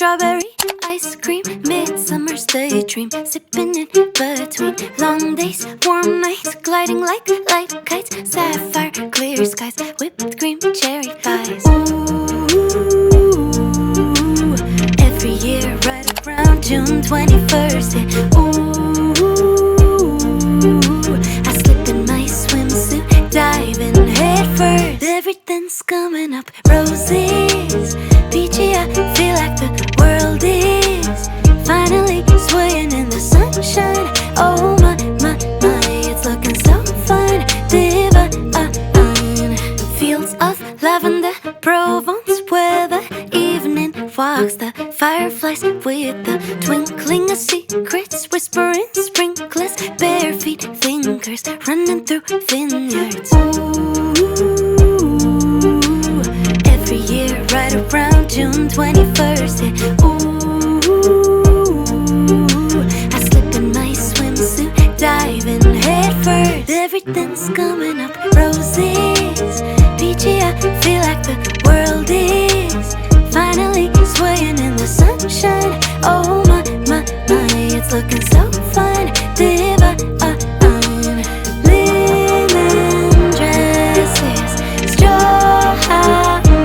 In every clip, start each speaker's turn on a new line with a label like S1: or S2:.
S1: strawberry ice cream, midsummer's daydream, sipping in between long days, warm nights, gliding like light kites, sapphire clear skies, whipped cream cherry pies. Ooh, every year right around June 21st, yeah. Ooh, I slip in my swimsuit, diving head first. Everything's coming up roses, peachy. I feel like the world is finally swaying in the sunshine. Oh my, my, my, it's looking so fine, divine. Fields of lavender, Provence weather, evening walks, the fireflies with the twinkling of secrets, whispering sprinklers, bare feet, fingers running through vineyards. Ooh, every year right around June 21st, yeah. Ooh, I slip in my swimsuit, diving head first. Everything's coming up roses, peachy. I feel like the world is finally swaying in the sunshine. Oh my, my, my, it's looking so fine, divine. Linen dresses, straw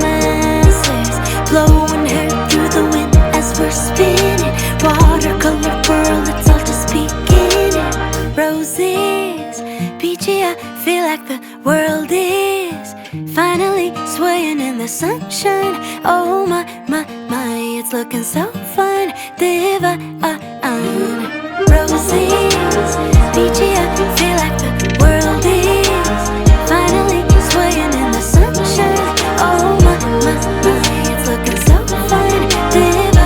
S1: masses, blowing hair through the wind as we're spinning. Watercolor world, it's all just beginning. Roses, peachy. I feel like the world is finally swaying in the sunshine. Oh my, my, my, it's looking so fine, divine. Roses, peachy. I feel like the world is finally swaying in the sunshine. Oh my, my, my, it's looking so fine, divine.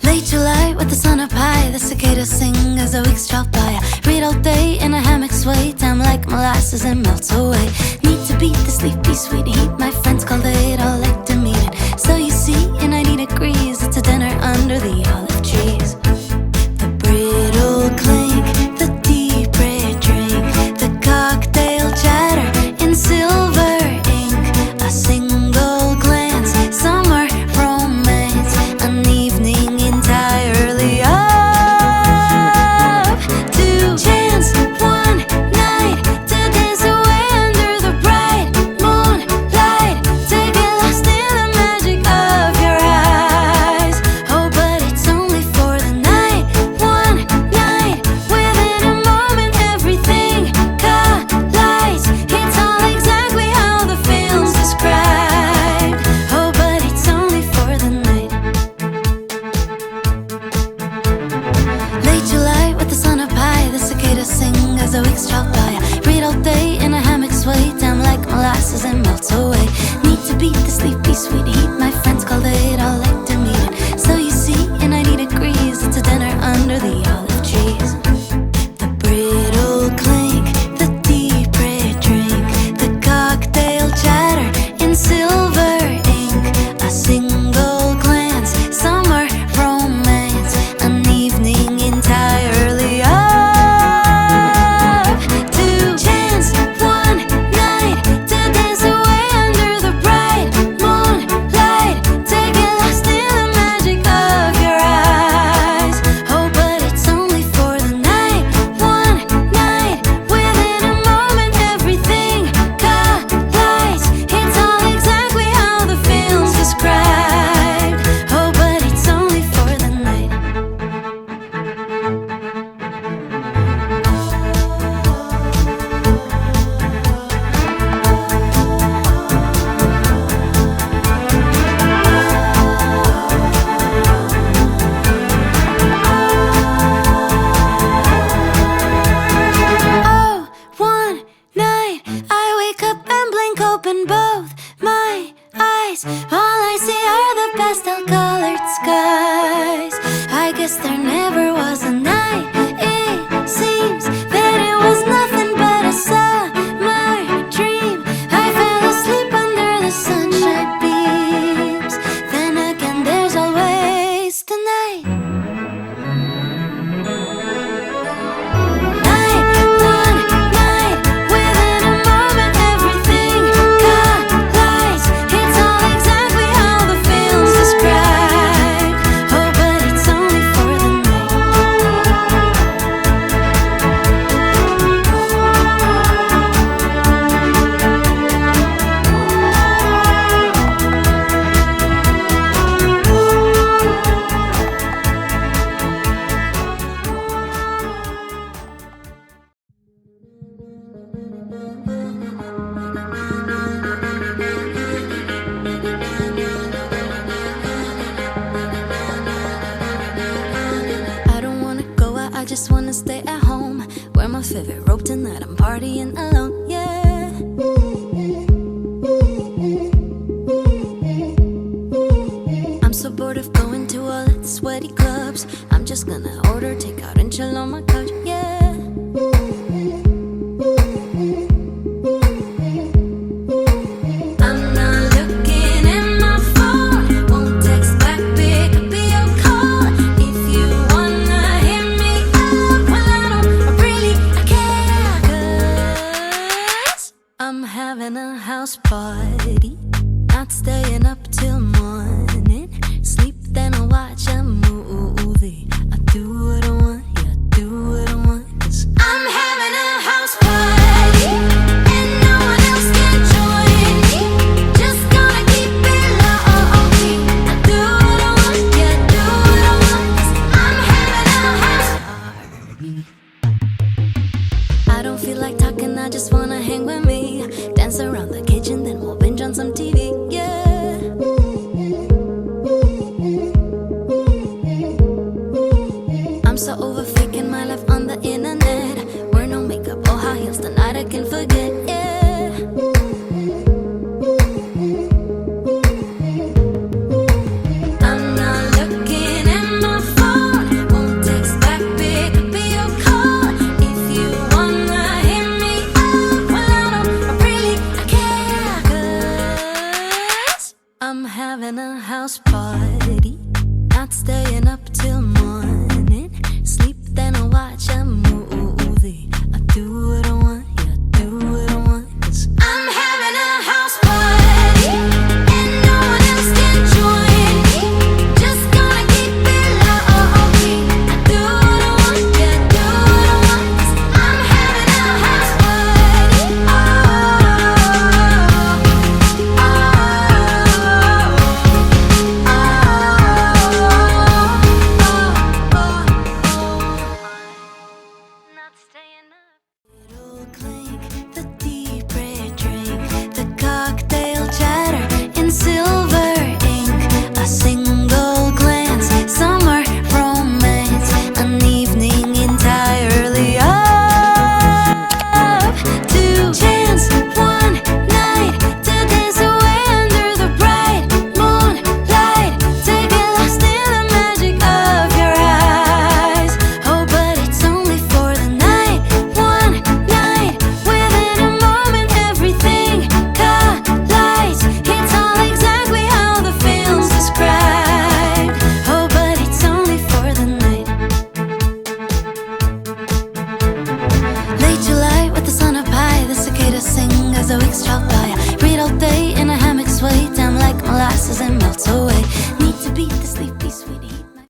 S1: Late July with the sun up high, the cicadas sing as the weeks drop by. I read all day in a hammock sway, time like molasses and melts away. Need to beat the sleepy sweet heat, my friends call it all like to meet it. So you see, in 90 degrees, it's a dinner under the olive trees. The brittle clink, the deep red drink, the cocktail chatter in silver ink. A single glance, summer romance, an evening entirely up to chance. One night to dance away under the bright moonlight, to get lost in the magic of your eyes. Oh, but it's only for the night. One night, within a moment everything collides. It's all exactly how the film's described. Oh, but it's only for the night. Late July with the sun up high, the cicadas sing as the weeks drop by. I read all day in a hammock sway, time like molasses and melts away. Need to beat the sleepy sweet heat, my friends call it all like to meet it. So you see, in 90 degrees, it's a dinner under the olive trees. The brittle clink, the deep red drink, the cocktail chatter in silver ink. A single glance, summer romance, an evening entirely up to chance. One night to dance away under the bright moonlight, to get lost in the magic of your eyes. Oh, but it's only for the night. One night, within a moment everything collides. It's all exactly how the film's described. Oh, but it's only for the night. Oh, one night I wake up and blink open both my eyes. All I see are the pastel-colored skies. I guess there never was a night, it seems, so bored of going to all the sweaty clubs. I'm just gonna order takeout and chill on my couch, yeah. I'm not looking at my phone, won't text back, pick up your call. If you wanna hit me up, well I don't really care, 'cause I'm having a house party, not staying up till morning. Sleep, then I watch a movie. I do what I want, yeah, I do what I want. 'Cause I'm having a house party, and no one else can join me. Just gonna keep it low-key. I do what I want, yeah, I do what I want. 'Cause I'm having a house party. I don't feel like talking, I just wanna hang with me. Dance around the kitchen, then we'll binge on some TV, yeah. I'm so over faking my life on the internet. Wear no makeup or high heels, tonight I can forget, yeah. I'm not looking at my phone, won't text back, pick up your call. If you wanna hit me up, well I don't really care, 'cause I'm having a house party, not staying up till morning. Sleep, then I watch a movie. I do what